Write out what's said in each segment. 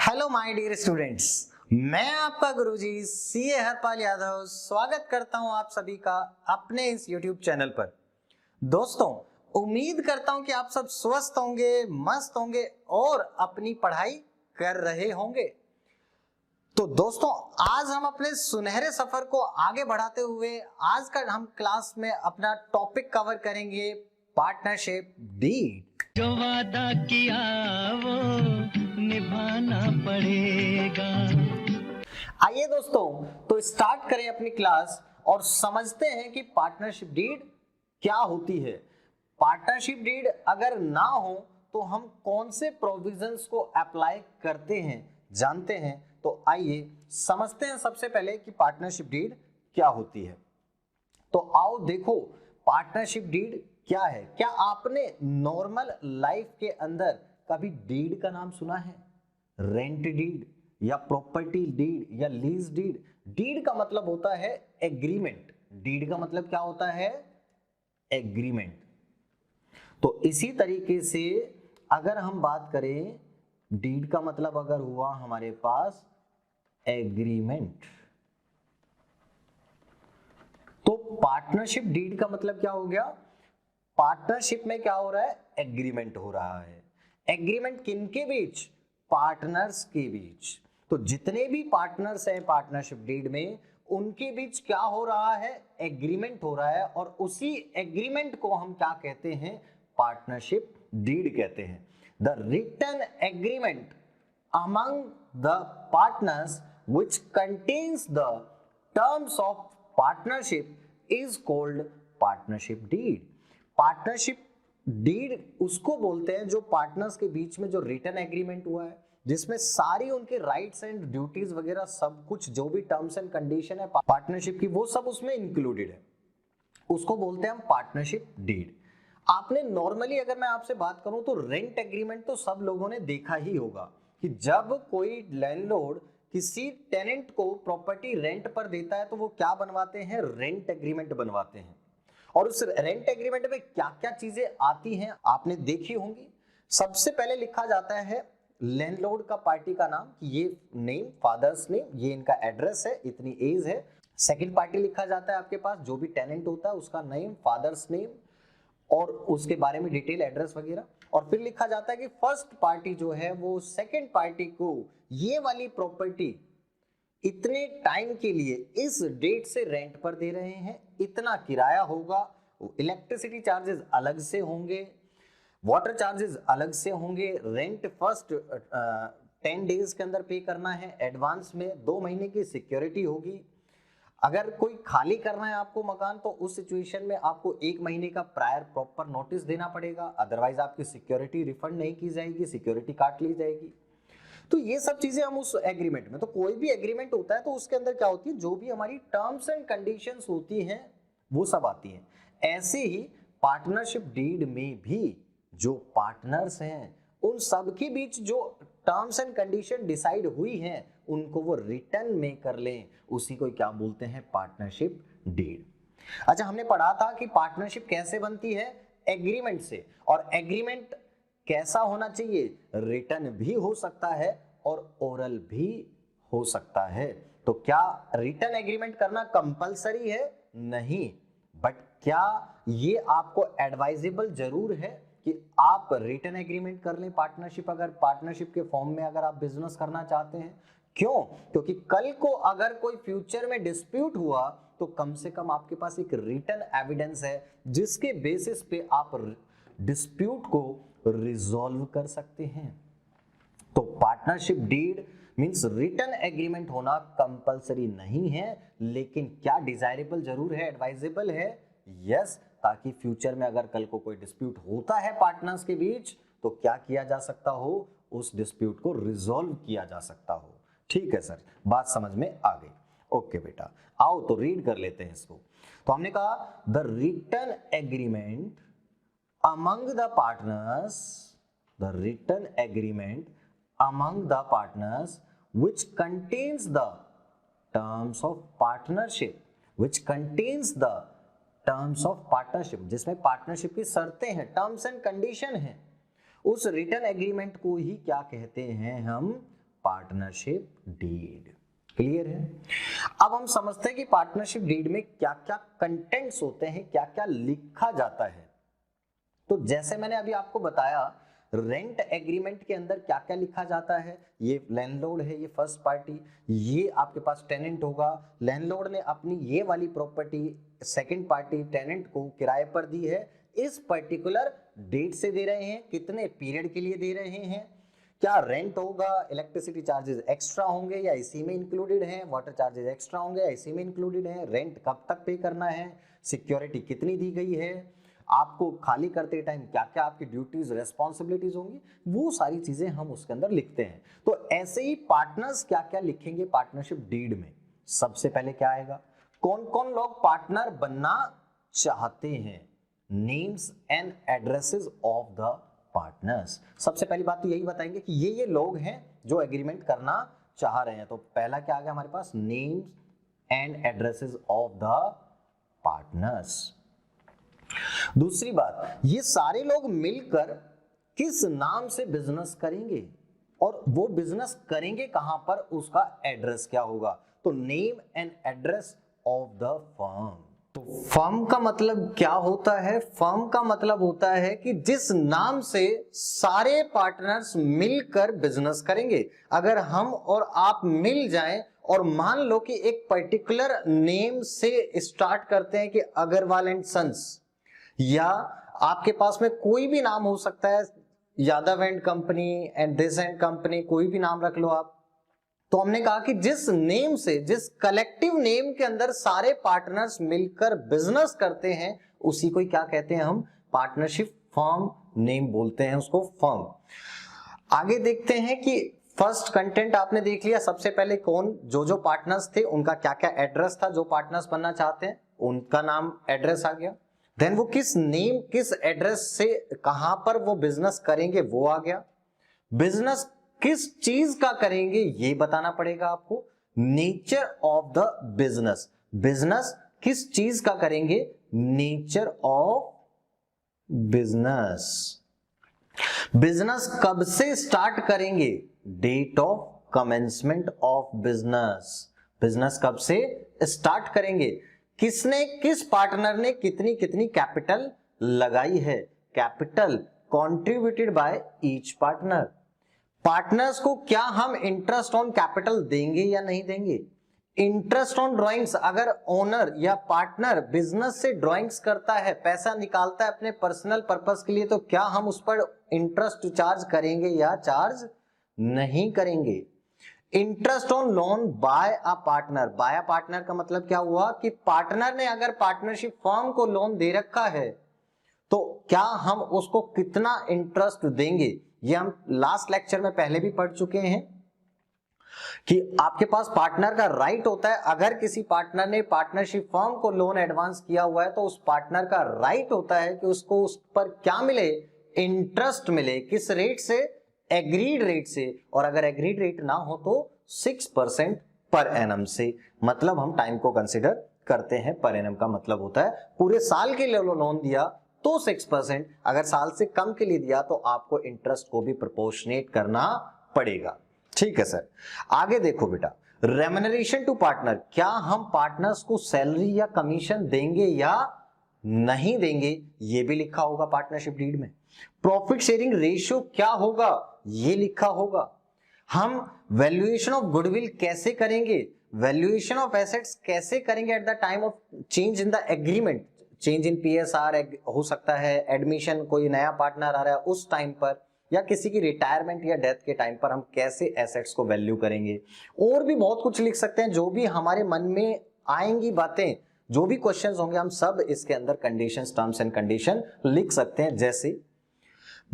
Hello my dear students, मैं आपका गुरुजी CA Harpal Yadav स्वागत करता हूं आप सभी का अपने इस YouTube चैनल पर। दोस्तों, उम्मीद करता हूं कि आप सब स्वस्थ होंगे, मस्त होंगे और अपनी पढ़ाई कर रहे होंगे। तो दोस्तों, आज हम अपने सुनहरे सफर को आगे बढ़ाते हुए आज का हम क्लास में अपना टॉपिक कवर करेंगे पार्टनरशिप डीड। जो वादा किया वो निभाना पड़ेगा। आइए दोस्तों, तो स्टार्ट करें अपनी क्लास और समझते हैं कि पार्टनरशिप डीड क्या होती है। पार्टनरशिप डीड अगर ना हो तो हम कौन से प्रोविजंस को अप्लाई करते हैं जानते हैं। तो आइए समझते हैं सबसे पहले कि पार्टनरशिप डीड क्या होती है। तो आओ देखो, पार्टनरशिप डीड क्या है। क्या आपने नॉर्मल लाइफ के अंदर कभी डीड का नाम सुना है? रेंट डीड या प्रॉपर्टी डीड या लीज डीड। डीड का मतलब होता है एग्रीमेंट। डीड का मतलब क्या होता है? एग्रीमेंट। तो इसी तरीके से अगर हम बात करें, डीड का मतलब अगर हुआ हमारे पास एग्रीमेंट, तो पार्टनरशिप डीड का मतलब क्या हो गया? पार्टनरशिप में क्या हो रहा है? एग्रीमेंट हो रहा है। एग्रीमेंट किनके बीच? पार्टनर्स के बीच। तो जितने भी पार्टनर्स हैं पार्टनरशिप डीड में, उनके बीच क्या हो रहा है? एग्रीमेंट हो रहा है। और उसी एग्रीमेंट को हम क्या कहते हैं? पार्टनरशिप डीड कहते हैं। The written agreement among the partners which contains the terms of partnership is called partnership deed. Partnership deed उसको बोलते हैं जो पार्टनर्स के बीच में जो रिटन एग्रीमेंट हुआ है, जिसमें सारी उनके राइट्स एंड ड्यूटीज वगैरह सब कुछ, जो भी टर्म्स एंड कंडीशन है पार्टनरशिप की, वो सब उसमें इंक्लूडेड है। उसको बोलते हैं हम पार्टनरशिप डीड। आपने नॉर्मली, अगर मैं आपसे बात करूं तो रेंट एग्रीमेंट तो सब लोगों ने देखा ही होगा कि जब कोई लैंडलॉर्ड किसी टेनेंट को प्रॉपर्टी रेंट पर देता है तो वो क्या बनवाते हैं? रेंट एग्रीमेंट बनवाते हैं। और उस रेंट एग्रीमेंट में क्या क्या चीजें आती हैं आपने देखी होंगी। सबसे पहले लिखा जाता है लैंडलॉर्ड का पार्टी का नाम, ये नेम, फादर्स नेम, ये इनका एड्रेस है, इतनी एज है। सेकंड पार्टी लिखा जाता है आपके पास, जो भी टेनेंट होता है उसका नेम, फादर्स नेम और उसके बारे में डिटेल, एड्रेस वगैरह। और फिर लिखा जाता है कि फर्स्ट पार्टी जो है वो सेकंड पार्टी को ये वाली प्रॉपर्टी इतने टाइम के लिए इस डेट से रेंट पर दे रहे हैं, इतना किराया होगा, इलेक्ट्रिसिटी चार्जेस अलग से होंगे, वाटर चार्जेस अलग से होंगे, रेंट फर्स्ट 10 डेज के अंदर पे करना है, एडवांस में 2 महीने की सिक्योरिटी होगी। अगर कोई खाली करना है आपको मकान, तो उस सिचुएशन में आपको 1 महीने का प्रायर प्रॉपर नोटिस देना पड़ेगा, अदरवाइज आपकी सिक्योरिटी रिफंड नहीं की जाएगी, सिक्योरिटी काट ली जाएगी। तो ये सब चीजें हम उस एग्रीमेंट में, तो कोई भी एग्रीमेंट होता है तो उसके अंदर क्या होती है? जो भी हमारी टर्म्स एंड कंडीशंस होती हैं वो सब आती हैं। ऐसे ही पार्टनरशिप डीड में भी जो पार्टनर्स हैं उन सब के बीच जो टर्म्स एंड कंडीशन डिसाइड हुई हैं उनको वो रिटर्न में कर लें, उसी को क्या बोलते हैं? Partnership deed. अच्छा, हमने पढ़ा था कि पार्टनरशिप कैसे बनती है? एग्रीमेंट से। और एग्रीमेंट कैसा होना चाहिए? रिटन भी हो सकता है और ओरल भी हो सकता है। तो क्या रिटन एग्रीमेंट करना कंपलसरी है? नहीं, बट क्या ये आपको एडवाइजेबल जरूर है कि आप रिटन एग्रीमेंट कर लें पार्टनरशिप, अगर पार्टनरशिप के फॉर्म में अगर आप बिजनेस करना चाहते हैं। क्यों? क्योंकि कल को अगर कोई फ्यूचर में डिस्प्यूट हुआ तो कम से कम आपके पास एक रिटन एविडेंस है जिसके बेसिस पे आप डिस्प्यूट को रिजॉल्व कर सकते हैं। तो partnership deed means written agreement होना कंपलसरी नहीं है, लेकिन क्या डिजायरेबल जरूर है, एडवाइजेबल है। यस, ताकि फ्यूचर में अगर कल को कोई डिस्प्यूट होता है पार्टनर्स के बीच तो क्या किया जा सकता हो? उस डिस्प्यूट को रिजॉल्व किया जा सकता हो। ठीक है सर, बात समझ में आ गई। ओके बेटा, आओ तो रीड कर लेते हैं इसको। तो हमने कहा the written agreement among the partners, the written agreement among the partners which contains the terms of partnership, which contains the terms of partnership, जिसमें पार्टनरशिप की शर्तें हैं, टर्म्स एंड कंडीशन हैं, उस रिटन एग्रीमेंट को ही क्या कहते हैं हम? Partnership deed. क्लियर है? अब हम समझते हैं कि पार्टनरशिप डीड में क्या क्या कंटेंट्स होते हैं, क्या क्या लिखा जाता है। तो जैसे मैंने अभी आपको बताया, रेंट एग्रीमेंट के अंदर क्या क्या लिखा जाता है, ये लैंडलॉर्ड है, ये फर्स्ट पार्टी, ये आपके पास टेनेंट होगा। लैंडलॉर्ड ने अपनी ये वाली प्रॉपर्टी सेकंड पार्टी टेनेंट को किराए पर दी है, इस पर्टिकुलर डेट से दे रहे हैं, कितने पीरियड के लिए दे रहे हैं, क्या रेंट होगा, इलेक्ट्रिसिटी चार्जेस एक्स्ट्रा होंगे या इसी में इंक्लूडेड हैं, वाटर चार्जेस एक्स्ट्रा होंगे या इसी में इंक्लूडेड हैं, रेंट कब तक पे करना है, सिक्योरिटी कितनी दी गई है, आपको खाली करते टाइम क्या क्या आपकी ड्यूटीज रेस्पॉन्सिबिलिटीज होंगी, वो सारी चीजें हम उसके अंदर लिखते हैं। तो ऐसे ही पार्टनर्स क्या क्या लिखेंगे पार्टनरशिप डीड में। सबसे पहले क्या आएगा, कौन कौन लोग पार्टनर बनना चाहते हैं, names and addresses of the partners. सबसे पहली बात तो यही बताएंगे कि ये लोग हैं जो एग्रीमेंट करना चाह रहे हैं। तो पहला क्या आ गया हमारे पास, names and addresses of the partners. दूसरी बात, ये सारे लोग मिलकर किस नाम से बिजनेस करेंगे और वो बिजनेस करेंगे कहां पर, उसका एड्रेस क्या होगा। तो name and address of the firm. तो फर्म का मतलब क्या होता है, फर्म का मतलब होता है कि जिस नाम से सारे पार्टनर्स मिलकर बिजनेस करेंगे। अगर हम और आप मिल जाएं और मान लो कि एक पर्टिकुलर नेम से स्टार्ट करते हैं कि अग्रवाल एंड सन्स, या आपके पास में कोई भी नाम हो सकता है, Yadav and company and this and company, कोई भी नाम रख लो आप। तो हमने कहा कि जिस नेम से, जिस कलेक्टिव नेम के अंदर सारे पार्टनर्स मिलकर बिजनेस करते हैं, उसी को क्या कहते हैं हम, पार्टनरशिप फर्म नेम बोलते हैं उसको, फर्म। आगे देखते हैं कि फर्स्ट कंटेंट आपने देख लिया, सबसे पहले कौन जो पार्टनर्स थे उनका क्या क्या एड्रेस था, जो पार्टनर्स बनना चाहते हैं उनका नाम एड्रेस आ गया। देन वो किस नेम किस एड्रेस से कहां पर वो बिजनेस करेंगे वो आ गया। बिजनेस किस चीज का करेंगे ये बताना पड़ेगा आपको, nature of the business, business किस चीज का करेंगे, नेचर ऑफ बिजनेस, बिजनेस कब से स्टार्ट करेंगे, date of commencement of business, business कब से स्टार्ट करेंगे, किसने किस पार्टनर ने कितनी कितनी कैपिटल लगाई है, capital contributed by each partner. Partners को क्या हम इंटरेस्ट ऑन कैपिटल देंगे या नहीं देंगे, इंटरेस्ट ऑन ड्राइंग्स, अगर ओनर या पार्टनर बिजनेस से ड्राइंग्स करता है, पैसा निकालता है अपने पर्सनल पर्पस के लिए, तो क्या हम उस पर इंटरेस्ट चार्ज करेंगे या चार्ज नहीं करेंगे। Interest on loan by a partner, by a partner का मतलब क्या हुआ कि पार्टनर ने अगर पार्टनरशिप फर्म को लोन दे रखा है तो क्या हम उसको कितना इंटरेस्ट देंगे, ये हम लास्ट लेक्चर में पहले भी पढ़ चुके हैं कि आपके पास पार्टनर का राइट होता है, अगर किसी पार्टनर ने पार्टनरशिप फर्म को लोन एडवांस किया हुआ है तो उस पार्टनर का राइट होता है कि उसको उस पर क्या मिले, इंटरेस्ट मिले, किस रेट से, एग्रीड रेट से, और अगर एग्रीड रेट ना हो तो 6% पर एनम से, मतलब हम टाइम को कंसीडर करते हैं, पर एनम का मतलब होता है पूरे साल के लिए लोन दिया तो 6%, अगर साल से कम के लिए दिया तो आपको इंटरेस्ट को भी प्रोपोर्शनेट करना पड़ेगा। ठीक है सर, आगे देखो बेटा, रेम्युनरेशन टू पार्टनर, क्या हम पार्टनर्स को सैलरी या कमीशन देंगे या नहीं देंगे, ये भी लिखा होगा पार्टनरशिप डीड में। प्रॉफिट शेयरिंग रेशियो क्या होगा, ये लिखा होगा। हम वैल्यूएशन ऑफ गुडविल कैसे करेंगे, वैल्यूएशन ऑफ एसेट्स कैसे करेंगे at the time of change in the agreement, change in PSR हो सकता है, एडमिशन, कोई नया पार्टनर आ रहा है उस टाइम पर, या किसी की रिटायरमेंट या डेथ के टाइम पर हम कैसे एसेट्स को वैल्यू करेंगे। और भी बहुत कुछ लिख सकते हैं, जो भी हमारे मन में आएंगी बातें, जो भी क्वेश्चंस होंगे हम सब इसके अंदर कंडीशंस, टर्म्स एंड कंडीशन लिख सकते हैं। जैसे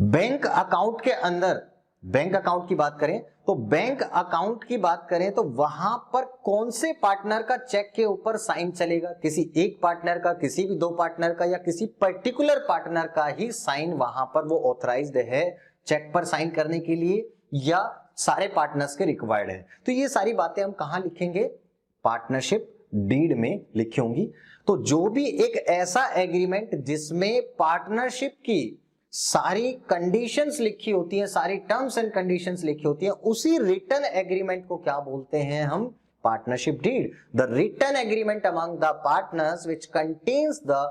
बैंक अकाउंट के अंदर, बैंक अकाउंट की बात करें तो बैंक अकाउंट की बात करें तो वहां पर कौन से पार्टनर का चेक के ऊपर साइन चलेगा, किसी एक पार्टनर का, किसी भी दो पार्टनर का, या किसी पर्टिकुलर पार्टनर का ही साइन वहां पर वो ऑथराइज्ड है चेक पर साइन करने के लिए, या सारे पार्टनर्स के रिक्वायर्ड है। तो ये सारी बातें हम कहां लिखेंगे, पार्टनरशिप डीड में लिखी होंगी। तो जो भी एक ऐसा एग्रीमेंट जिसमें पार्टनरशिप की सारी कंडीशंस लिखी होती हैं, सारी टर्म्स एंड कंडीशंस लिखी होती हैं, उसी रिटन एग्रीमेंट को क्या बोलते हैं हम? Partnership deed. The written agreement among the partners which contains the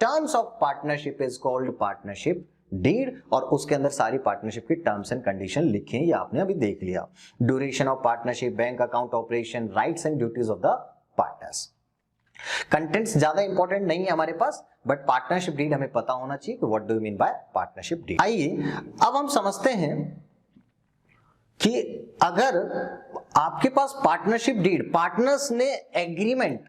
terms of partnership is called partnership deed. और उसके अंदर सारी पार्टनरशिप की टर्म्स एंड कंडीशन लिखे हैं, ये आपने अभी देख लिया। Duration of partnership, bank account operation, rights and duties of the partners. Contents ज्यादा इंपॉर्टेंट नहीं है हमारे पास, बट पार्टनरशिप डीड हमें पता होना चाहिए कि what do you mean by partnership deed. आइए अब हम समझते हैं कि अगर आपके पास पार्टनरशिप डीड, पार्टनर्स ने एग्रीमेंट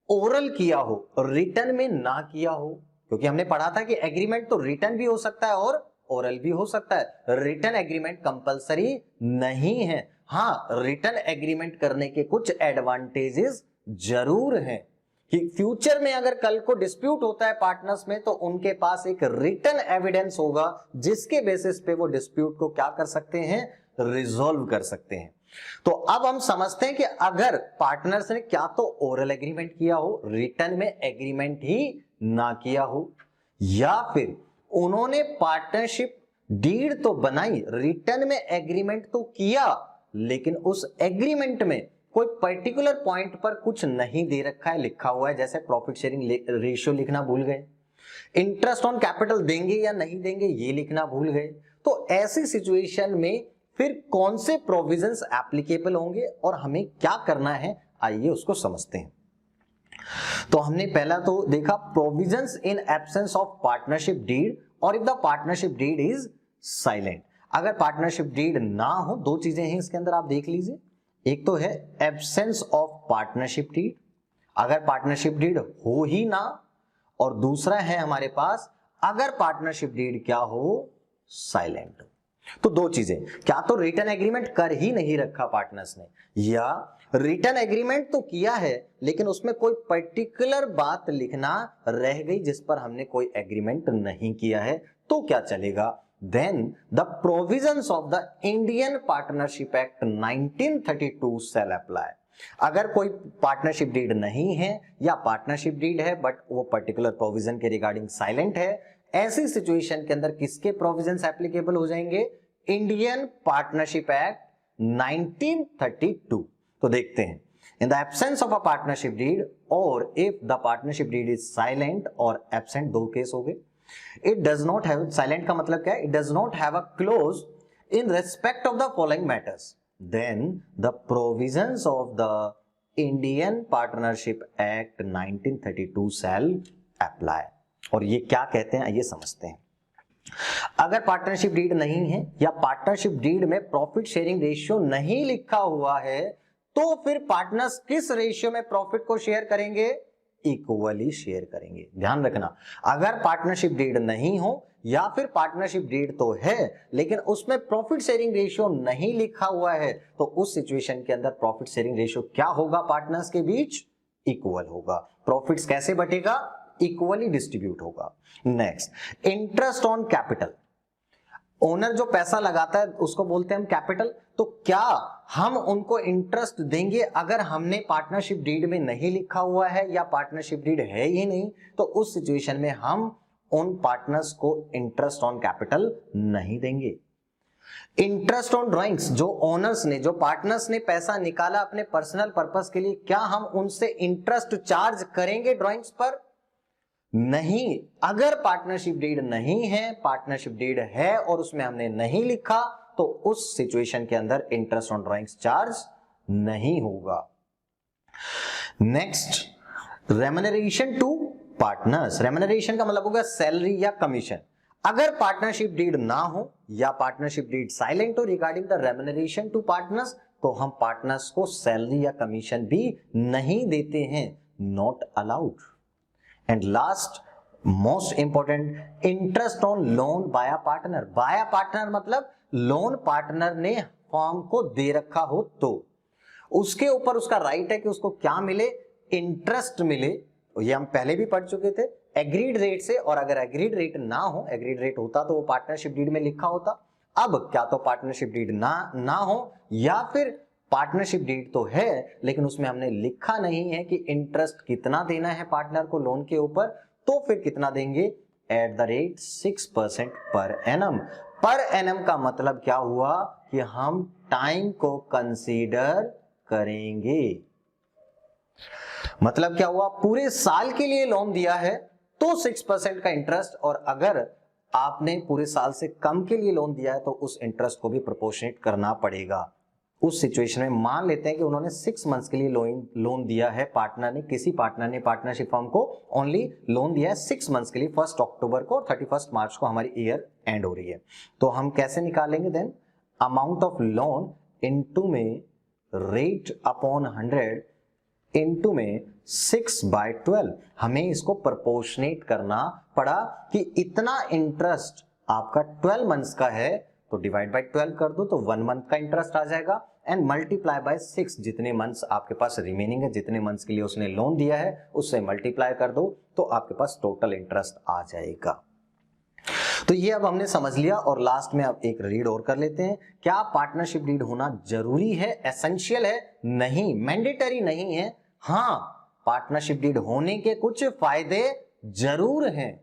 ओरल किया हो, रिटन में ना किया हो, क्योंकि हमने पढ़ा था कि एग्रीमेंट तो रिटन भी हो सकता है और ओरल भी हो सकता है। रिटन एग्रीमेंट कंपलसरी नहीं है। हाँ, रिटन एग्रीमेंट करने के कुछ एडवांटेजेस जरूर हैं कि फ्यूचर में अगर कल को डिस्प्यूट होता है पार्टनर्स में, तो उनके पास एक रिटन एविडेंस होगा जिसके बेसिस पे वो डिस्प्यूट को क्या कर सकते हैं? रिजॉल्व कर सकते हैं। तो अब हम समझते हैं कि अगर पार्टनर्स ने क्या तो ओरल एग्रीमेंट किया हो, रिटन में एग्रीमेंट ही ना किया हो, या फिर उन्होंने पार्टनरशिप डीड तो बनाई, रिटन में एग्रीमेंट तो किया, लेकिन उस एग्रीमेंट में कोई पर्टिकुलर पॉइंट पर कुछ नहीं दे रखा है, लिखा हुआ है, जैसे प्रॉफिट शेयरिंग रेशियो लिखना भूल गए, इंटरेस्ट ऑन कैपिटल देंगे या नहीं देंगे ये लिखना भूल गए। तो ऐसी सिचुएशन में फिर कौन से प्रोविजंस एप्लीकेबल होंगे और हमें क्या करना है, आइए उसको समझते हैं। तो हमने पहला तो देखा provisions in absence of partnership deed और if the partnership deed is silent. अगर पार्टनरशिप डीड ना हो, दो चीजें हैं इसके अंदर, आप देख लीजिए। एक तो है एब्सेंस ऑफ पार्टनरशिप डीड, अगर पार्टनरशिप डीड हो ही ना, और दूसरा है हमारे पास अगर पार्टनरशिप डीड क्या हो? साइलेंट हो। तो दो चीजें, क्या तो रिटन एग्रीमेंट कर ही नहीं रखा पार्टनर्स ने, या रिटन एग्रीमेंट तो किया है लेकिन उसमें कोई पर्टिकुलर बात लिखना रह गई जिस पर हमने कोई एग्रीमेंट नहीं किया है, तो क्या चलेगा? Then the provisions of the Indian Partnership Act 1932 shall apply। अगर कोई पार्टनरशिप डीड नहीं है या पार्टनरशिप डीड है बट वो पर्टिकुलर प्रोविजन के रिगार्डिंग साइलेंट है, ऐसी सिचुएशन के अंदर किसके प्रोविजंस एप्लीकेबल हो जाएंगे? Indian partnership act 1932। तो देखते हैं, in the absence of a partnership deed और if the partnership deed is silent और एब्सेंट, दो केस हो गए। It does not have, silent का मतलब क्या है? It does not have a clause in respect of the following matters. Then the provisions of the Indian Partnership Act 1932 shall apply। और ये क्या कहते हैं, ये समझते हैं। अगर पार्टनरशिप डीड नहीं है या पार्टनरशिप डीड में प्रॉफिट शेयरिंग रेशियो नहीं लिखा हुआ है, तो फिर पार्टनर्स किस रेशियो में प्रॉफिट को शेयर करेंगे? इक्वली शेयर करेंगे। ध्यान रखना, अगर पार्टनरशिप डीड नहीं हो या फिर पार्टनरशिप डीड तो है लेकिन उसमें प्रॉफिट शेयरिंग रेशियो नहीं लिखा हुआ है, तो उस सिचुएशन के अंदर प्रॉफिट शेयरिंग रेशियो क्या होगा? पार्टनर्स के बीच इक्वल होगा। प्रॉफिट्स कैसे बटेगा? इक्वली डिस्ट्रीब्यूट होगा। Next, interest on capital. Owner जो पैसा लगाता है उसको बोलते हैं हम कैपिटल। तो क्या हम उनको इंटरेस्ट देंगे अगर हमने पार्टनरशिप डीड में नहीं लिखा हुआ है या पार्टनरशिप डीड है ही नहीं? तो उस सिचुएशन में हम उन पार्टनर्स को इंटरेस्ट ऑन कैपिटल नहीं देंगे। इंटरेस्ट ऑन ड्राइंग्स, जो ओनर्स ने, जो पार्टनर्स ने पैसा निकाला अपने पर्सनल पर्पस के लिए, क्या हम उनसे इंटरेस्ट चार्ज करेंगे ड्राइंग्स पर? नहीं। अगर पार्टनरशिप डीड नहीं है, पार्टनरशिप डीड है और उसमें हमने नहीं लिखा, तो उस सिचुएशन के अंदर इंटरेस्ट ऑन ड्राइंग्स चार्ज नहीं होगा। Next, remuneration to partners. Remuneration का मतलब होगा सैलरी या कमीशन। अगर पार्टनरशिप डीड ना हो या पार्टनरशिप डीड साइलेंट हो regarding the remuneration to partners, तो हम पार्टनर्स को सैलरी या कमीशन भी नहीं देते हैं, not allowed. And last most important, interest on loan bye partner. Bye partner मतलब लोन पार्टनर ने फर्म को दे रखा हो तो उसके ऊपर उसका राइट है कि उसको क्या मिले? इंटरेस्ट मिले। ये हम पहले भी पढ़ चुके थे, एग्रीड रेट से। और अगर एग्रीड रेट ना हो, एग्रीड रेट होता तो वो पार्टनरशिप डीड में लिखा होता। अब क्या तो पार्टनरशिप डीड ना हो या फिर पार्टनरशिप डीड तो है लेकिन उसमें हमने लिखा नहीं है कि इंटरेस्ट कितना देना है पार्टनर को लोन के ऊपर, तो फिर कितना देंगे? At the rate 6% per annum. Per annum का मतलब क्या हुआ कि हम टाइम को कंसीडर करेंगे। मतलब क्या हुआ, पूरे साल के लिए लोन दिया है तो 6% का इंटरेस्ट, और अगर आपने पूरे साल से कम के लिए लोन दिया है तो उस इंटरेस्ट को भी प्रोपोर्शनेट करना पड़ेगा। उस सिचुएशन में मान लेते हैं कि उन्होंने 6 मंथ्स के लिए लोन दिया है, पार्टनर ने, किसी पार्टनर ने पार्टनरशिप फर्म को ओनली लोन दिया है 6 मंथ्स के लिए, 1 अक्टूबर को और 31 मार्च को हमारी ईयर एंड हो रही है। तो हम कैसे निकालेंगे then, amount of loan into में रेट अपॉन 100 इनटू में 6/12। हमें इसको प्रोपोर्शनेट करना पड़ा कि इतना इंटरेस्ट आपका 12 मंथ्स का है तो डिवाइड बाय 12 कर दो तो 1 मंथ का इंटरेस्ट आ जाएगा, एंड मल्टीप्लाई बाय 6, जितने मंथ्स आपके पास रिमेनिंग है, जितने मंथ्स के लिए उसने लोन दिया है उससे मल्टीप्लाई कर दो तो आपके पास टोटल इंटरेस्ट आ जाएगा। तो ये अब हमने समझ लिया, और लास्ट में अब एक रीड और कर लेते हैं। क्या पार्टनरशिप डीड होना जरूरी है, एसेंशियल है? नहीं, मैंडेटरी नहीं है। हाँ, पार्टनरशिप डीड होने के कुछ फायदे जरूर हैं।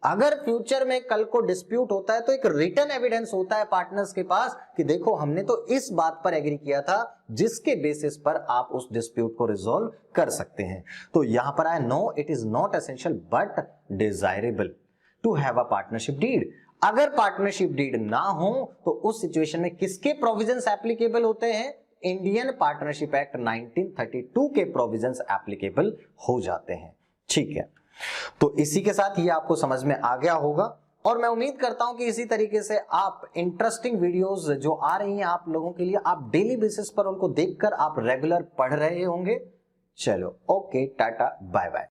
अगर फ्यूचर में कल को डिस्प्यूट होता है तो एक रिटन एविडेंस होता है पार्टनर्स के पास कि देखो हमने तो इस बात पर एग्री किया था जिसके बेसिस पर आप उस डिस्प्यूट को रिजॉल्व कर सकते हैं। तो यहां पर आया no, it is not essential but desirable to have a partnership deed. अगर पार्टनरशिप डीड ना हो तो उस सिचुएशन में किसके प्रोविजंस एप्लीकेबल होते हैं? इंडियन पार्टनरशिप एक्ट 1932 के प्रोविजंस एप्लीकेबल हो जाते हैं। ठीक है, तो इसी के साथ ये आपको समझ में आ गया होगा, और मैं उम्मीद करता हूं कि इसी तरीके से आप इंटरेस्टिंग वीडियोस जो आ रही हैं आप लोगों के लिए, आप डेली बेसिस पर उनको देखकर आप रेगुलर पढ़ रहे होंगे। चलो ओके, टाटा बाय बाय।